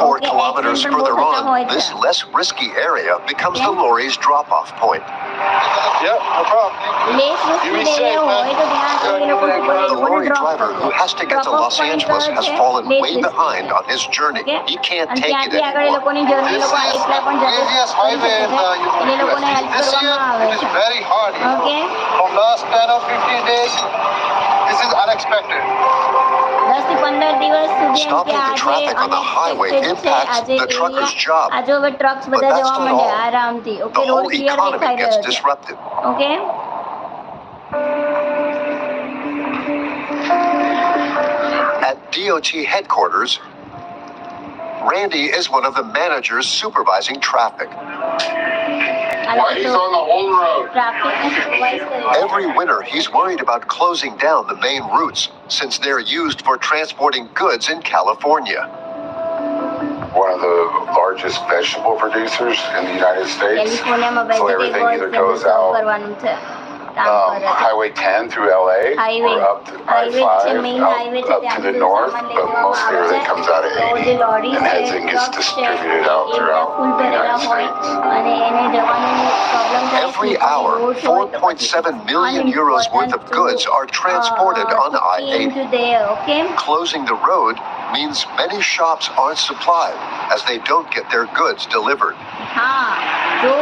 4 kilometers further on, this less risky area becomes the lorry's drop-off point. Yep, no problem. Less વસ્તુ લઈ હોય તો ત્યાં આગળ એ લોકો શું કરે, એ The લોકોને lorry ડ્રોપ driver who કરે. has to get to Drop-off Los point Angeles has છે fallen લેસ way વસ્તુ. behind on his journey. Okay? He can't અને take it ત્યાંથી આગળ એ anymore. લોકોની જર્ની એ લોકો એકલા પણ જતી કરી શકે છે એટલે એ લોકોને હેલ્પ કરવામાં આવે It is છે. very hard. Okay, From last 10 or 15 days, this is unexpected. 10 થી 15 દિવસ સુધી એમ કે Stopping the આજે traffic on the highway unexpected છે impacts આજે the trucker's એરિયા. job. આજે હવે ટ્રક્સ But બધા that's જવા not માંડ્યા all. આરામથી. The okay, road whole clear economy દેખાઈ gets રહ્યો છે. disrupted. Okay, At DOT headquarters, Randy is one of the managers supervising traffic. He's on the whole road. ટ્રાફિકને સુપરવાઇઝ કરે છે. Every winter, he's worried about closing down the main routes since they're used for transporting goods in California. One of the largest vegetable producers in the United States. કેલિફોર્નિયામાં So everything vegetables either ને goes બધું out કરવાનું છે. કામ કરે છે. Highway 10 through LA Highway or up to highway છે, I-5 main highway up, છે, up to ત્યાંથી the બધું north, સામાન લઈ but જવામાં mostly આવે everything છે. comes out of તો 80 જે લોરી and છે, heads and gets ટ્રક્સ છે, distributed out એ બધા throughout ફૂલ the ભરેલા United હોય States. અને એને જવાનું પ્રોબ્લેમ થાય. Every સ્પેશિયલી hour, રોડ હોય તો પછી 4.7 million euros worth of goods are transported on I-80. into there, okay? Closing the road means many shops aren't supplied as they don't get their goods delivered. હા, જો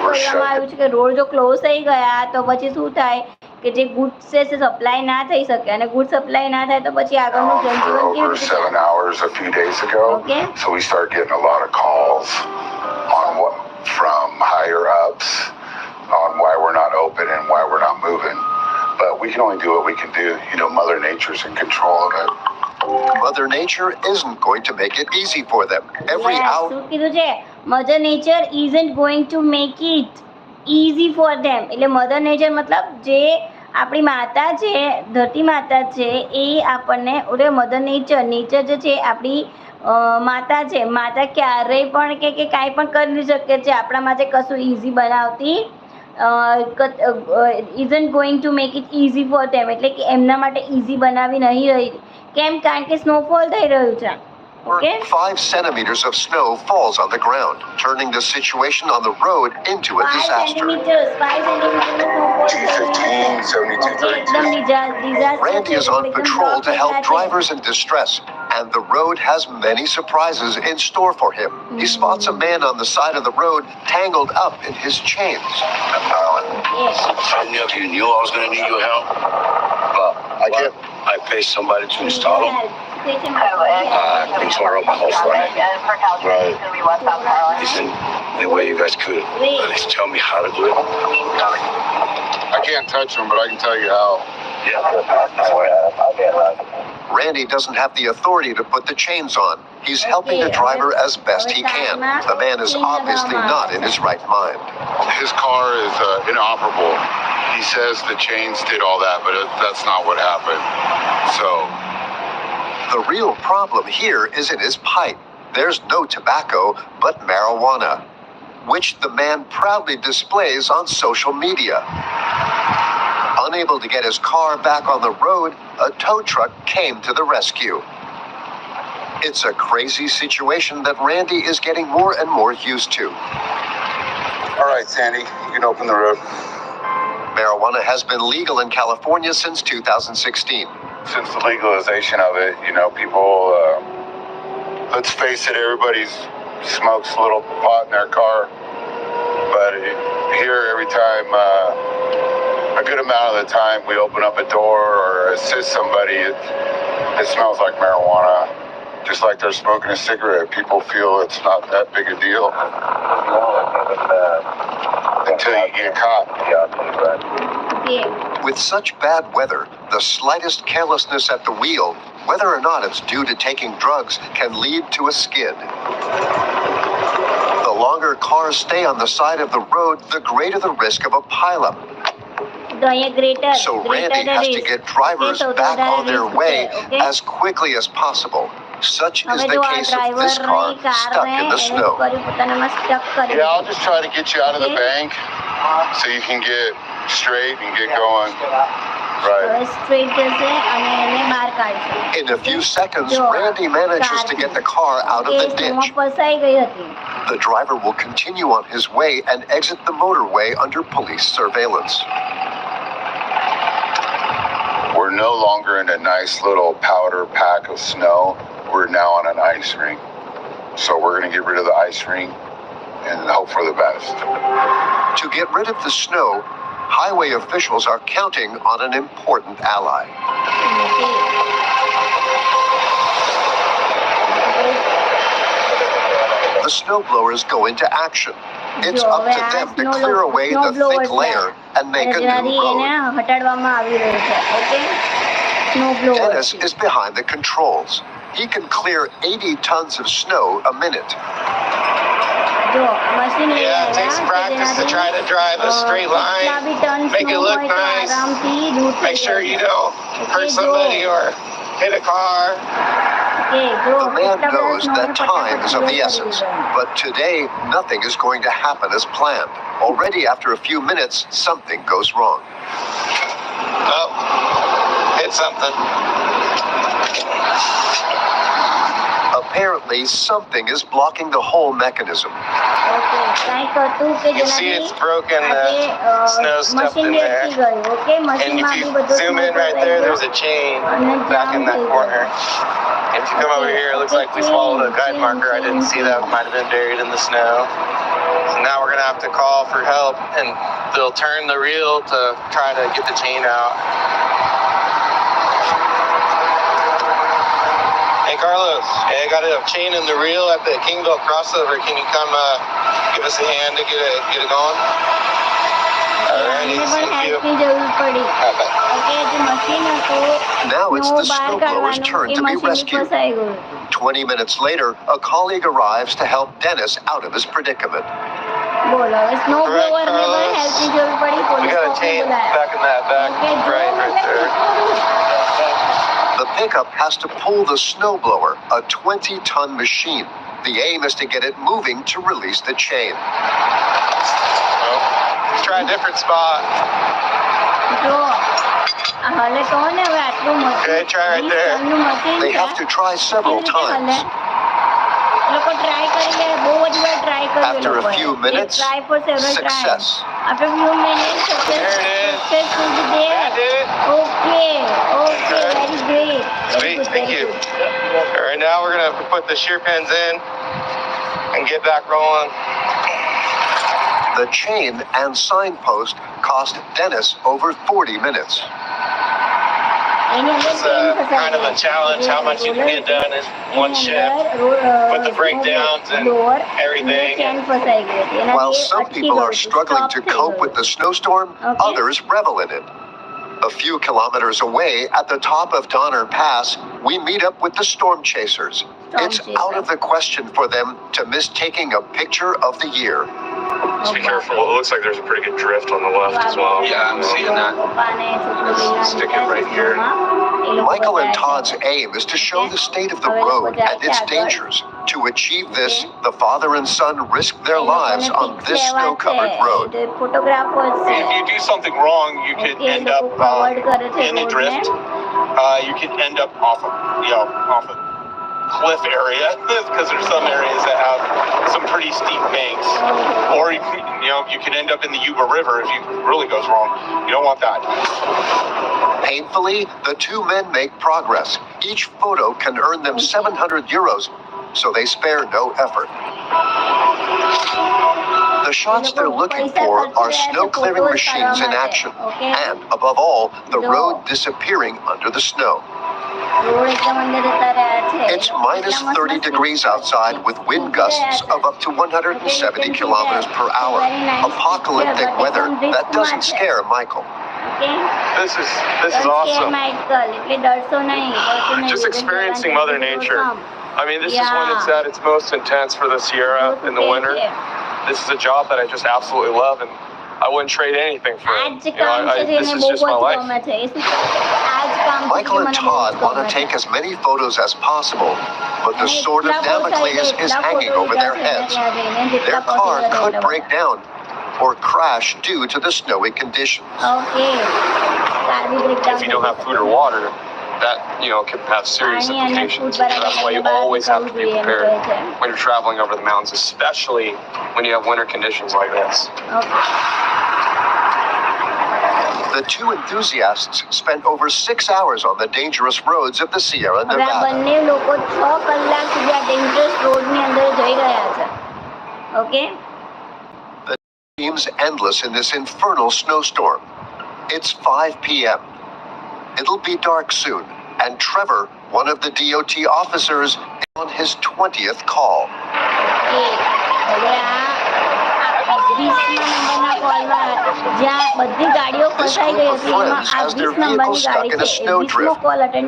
કરવામાં આવ્યું છે કે road જો ક્લોઝ થઈ ગયા તો પછી શું થાય કે જે ગુડ્સ છે તે સપ્લાય ના થઈ શકે અને ગુડ સપ્લાય ના થાય તો પછી આગળનું For જનજીવન કેવી over રીતે 7 ચાલે? hours a few days ago. Okay. So we start getting a lot of calls on what from higher ups on why we're not open and why we're not moving. But we can only do what we can do. You know, Mother Nature's in control of it. Mother Nature isn't going to make it easy for them. Every Yes, hour. શું કીધું છે? Mother Nature isn't going to make it easy for them. એટલે Mother Nature મતલબ જે આપણી માતા છે, ધરતી માતા છે, એ આપણને ઓરે મધર નેચર જે છે આપણી માતા છે. માતા ક્યારેય પણ કે કાંઈ પણ કરી શકે છે આપણા માટે, કશું ઇઝી બનાવતી isn't going to make it easy for them. એટલે કે એમના માટે ઇઝી બનાવી નહીં રહી. કેમ? કારણ કે સ્નોફોલ થઈ રહ્યું છે. Okay? 5 centimeters of snow falls on the ground, turning the situation on the road into a 5 disaster. centimeters snowfall. 215, 72, 32. Randy is on patrol to help drivers in distress, and the road has many surprises in store for him. He spots a man on the side of the road tangled up in his chains. I knew if you knew I was going to need your help. I paid somebody to install them. Tore up my whole front end. Right. Listen, any way you guys could, at least tell me how to do it. I can't touch them, but I can tell you how. Randy doesn't have the authority to put the chains on. He's helping the driver as best he can. The man is obviously not in his right mind. His car is inoperable. He says the chains did all that, but that's not what happened. So the real problem here is in his pipe. There's no tobacco, but marijuana, which the man proudly displays on social media. Unable to get his car back on the road, a tow truck came to the rescue. It's a crazy situation that Randy is getting more and more used to. All right, Sandy, you can open the road. Marijuana has been legal in California since 2016. Since the legalization of it, people, let's face it, everybody smokes a little pot in their car. But here, every time, a good amount of the time, we open up a door or assist somebody, it smells like marijuana. Just like they're smoking a cigarette, people feel it's not that big a deal until you get caught. With such bad weather, the slightest carelessness at the wheel, whether or not it's due to taking drugs, can lead to a skid. The longer cars stay on the side of the road, the greater the risk of a pileup. So Randy has to get drivers back on their way as quickly as possible. Such is the case of this car stuck in the snow. Yeah, I'll just try to get you out of the bank so you can get straight and get going. Straight જશે અને એને બહાર કાઢશે. In a few seconds, Randy manages to get the car out of the ditch. ફસાઈ ગઈ હતી. The driver will continue on his way and exit the motorway under police surveillance. We're no longer in a nice little powder pack of snow. We're now on an ice rink. So we're going to get rid of the ice rink and hope for the best. To get rid of the snow, highway officials are counting on an important ally. The snowblowers go into action. It's up to them to clear away the thick layer and make a new road. Dennis is behind the controls. He can clear 80 tons of snow a minute. Yeah, it takes some practice to try to drive a straight line, make it look nice, make sure you don't hurt somebody or hit a car. The man knows that time is of the essence, but today nothing is going to happen as planned. Already after a few minutes, something goes wrong. Oh, hit something. Apparently, something is blocking the whole mechanism. You can see it's broken, the snow stuffed in there. And if you zoom in right there, there's a chain back in that corner. If you come over here, it looks like we swallowed a guide marker. I didn't see that. It might have been buried in the snow. So now we're going to have to call for help, and they'll turn the reel to try to get the chain out. Hey, Carlos. Hey, I got a chain in the reel at the Kingville crossover. Can you come give us a hand to get it going? Alrighty, thank you. Now it's the snowblower's turn to be rescued. 20 minutes later, a colleague arrives to help Dennis out of his predicament. We got a chain back in that back right there. The pickup has to pull the snowblower, a 20-ton machine. The aim is to get it moving to release the chain. Well, let's try a different spot. Okay, try right there. They have to try several times. After a few minutes, success. After a few minutes, there it is. That did it. Okay, very great. Sweet, thank you. All right, now we're gonna put the shear pins in and get back rolling. The chain and signpost cost Dennis over 40 minutes. It's kind of a challenge how much you can get done in one shift with the breakdowns and everything. While some people are struggling to cope with the snowstorm, others revel in it. A few kilometers away at the top of Donner Pass, we meet up with the storm chasers. It's out of the question for them to miss taking a picture of the year. Just be careful. It looks like there's a pretty good drift on the left as well. Yeah, I'm seeing that. Let's stick it right here. Michael and Todd's aim is to show the state of the road and its dangers. To achieve this, the father and son risk their lives on this snow-covered road. If you do something wrong, you could end up in a drift. You could end up off a cliff area because there's some areas that have some pretty steep banks, or you could end up in the Yuba River if it really goes wrong. You don't want that. Painfully, the two men make progress. Each photo can earn them 700 euros, so they spare no effort. The shots they're looking for are snow-clearing machines in action, and, above all, the road disappearing under the snow. It's minus 30 degrees outside with wind gusts of up to 170 kilometers per hour. Apocalyptic weather that doesn't scare Michael. This is awesome. Just experiencing Mother Nature. I mean, this is when it's at its most intense for the Sierra in the winter. This is a job that I just absolutely love, and I wouldn't trade anything for it. This is just my life. Michael and Todd want to take as many photos as possible, but the sword of Damocles is hanging over their heads. Their car could break down, or crash due to the snowy conditions. Okay. If you don't have food or water, that can have serious implications. So that's why you always have to be prepared when you're traveling over the mountains, especially when you have winter conditions like this. The two enthusiasts spent over 6 hours on the dangerous roads of the Sierra Nevada. Okay. The seems endless in this infernal snowstorm. It's 5 p.m. It'll be dark soon, and Trevor, one of the DOT officers, is on his 20th call. This group of friends has their vehicle stuck in a snowdrift.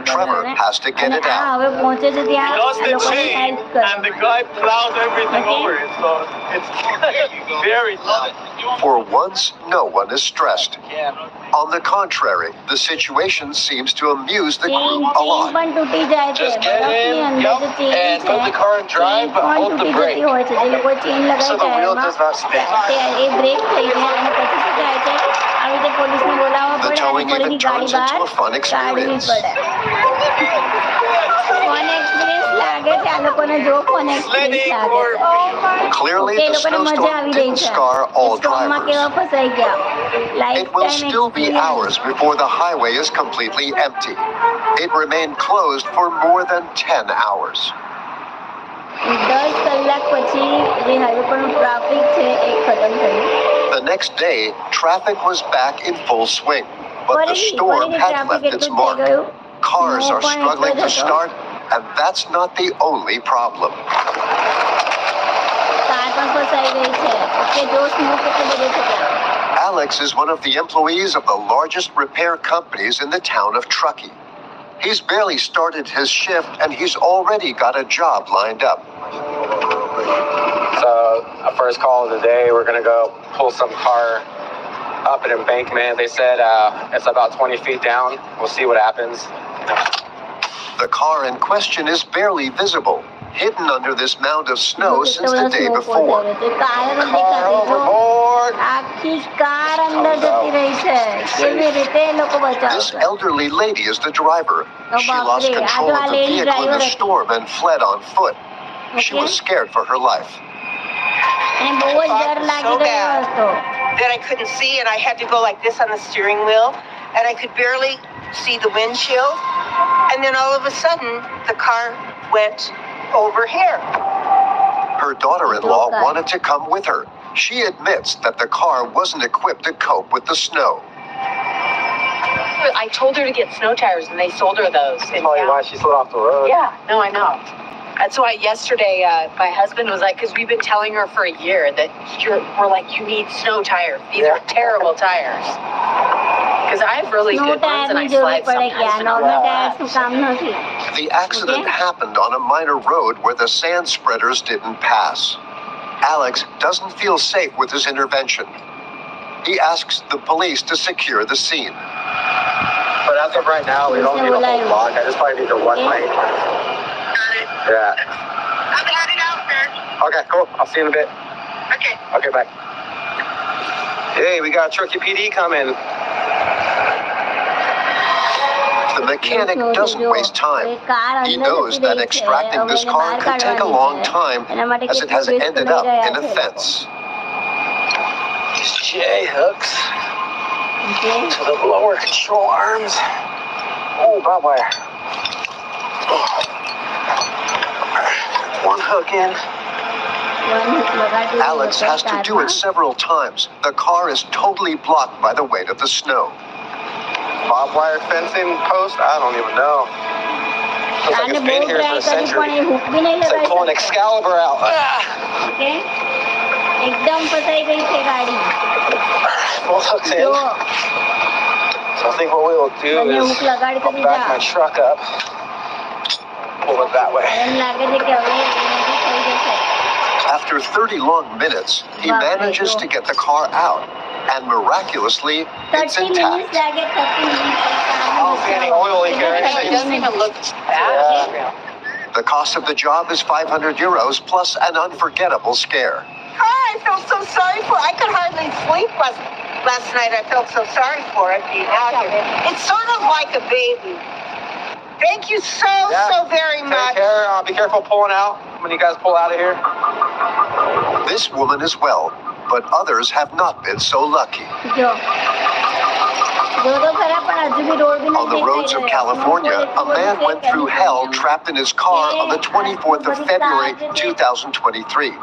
Trevor has to get it out. He lost the chain, and the guy plowed everything over it, so it's very tough. For once, no one is stressed. On the contrary, the situation seems to amuse the group a lot. Just get in, and put the car in drive, but hold the brake, so the wheel does not spin. The towing even turns into a fun experience. Clearly, the snowstorm didn't scar all drivers. It will still be hours before the highway is completely empty. It remained closed for more than 10 hours. The next day, traffic was back in full swing, but the storm had left its mark. Cars are struggling to start, and that's not the only problem. Alex is one of the employees of the largest repair companies in the town of Truckee. He's barely started his shift, and he's already got a job lined up. So, our first call of the day, we're going to go pull some car up an embankment. They said it's about 20 feet down. We'll see what happens. The car in question is barely visible, hidden under this mound of snow since the day before. Car overboard! This elderly lady is the driver. She lost control of the vehicle in the storm and fled on foot. She was scared for her life. So bad that I couldn't see, and I had to go like this on the steering wheel, and I could barely see the windshield. And then all of a sudden, the car went over here. Her daughter-in-law wanted to come with her. She admits that the car wasn't equipped to cope with the snow. I told her to get snow tires, and they sold her those. That's probably why she slid off the road. Yeah, no, I know. That's why yesterday my husband was like, because we've been telling her for a year that we're like, you need snow tires. These are terrible tires. Because I have really good ones and I slide sometimes. The accident happened on a minor road where the sand spreaders didn't pass. Alex doesn't feel safe with his intervention. He asks the police to secure the scene. But as of right now, we don't need a whole block. I just probably need the one lane. Yeah. I'm heading out, sir. Okay, cool. I'll see you in a bit. Okay. Okay, bye. Hey, we got Truckee PD coming. The mechanic doesn't waste time. He knows that extracting this car could take a long time, as it has ended up in a fence. These J-hooks to the lower control arms. Oh, barbed wire. One hook in. Alex has to do it several times. The car is totally blocked by the weight of the snow. Barbed wire fencing post? I don't even know. Looks like it's been here for a century. It's like pulling Excalibur out. Both hooks in. So I think what we will do is I'll back my truck up. Pull it that way. After 30 long minutes, he manages to get the car out, and miraculously, it's intact. Oh, getting oil leak here. It doesn't even look bad. The cost of the job is €500 plus an unforgettable scare. car. I felt so sorry for it. I could hardly sleep last night. I felt so sorry for it being out here. It's sort of like a baby. Thank you so very much. Take care. Be careful pulling out when you guys pull out of here. This woman is well, but others have not been so lucky. On the roads of California, a man went through hell trapped in his car on the 24th of February, 2023.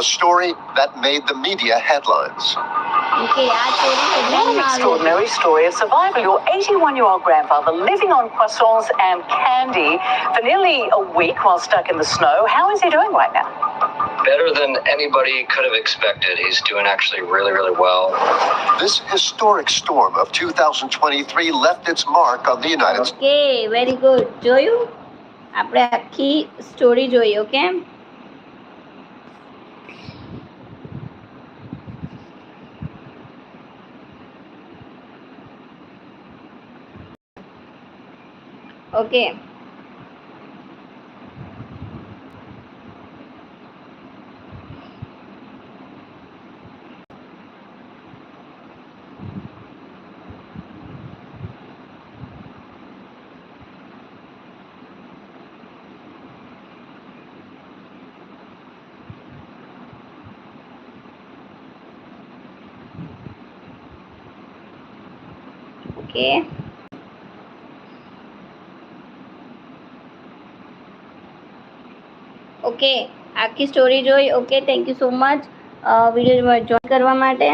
A story that made the media headlines. What an extraordinary story of survival. Your 81-year-old grandfather living on croissants and candy for nearly a week while stuck in the snow. How is he doing right now? Better than anybody could have expected. He's doing actually really, really well. This historic storm of 2023 left its mark on the United States. Okay, very good. જોયું? આપણે આખી story જોઈ, okay? Okay. Okay. Okay, આખી story જોઈ. Okay, thank you so much video join કરવા માટે.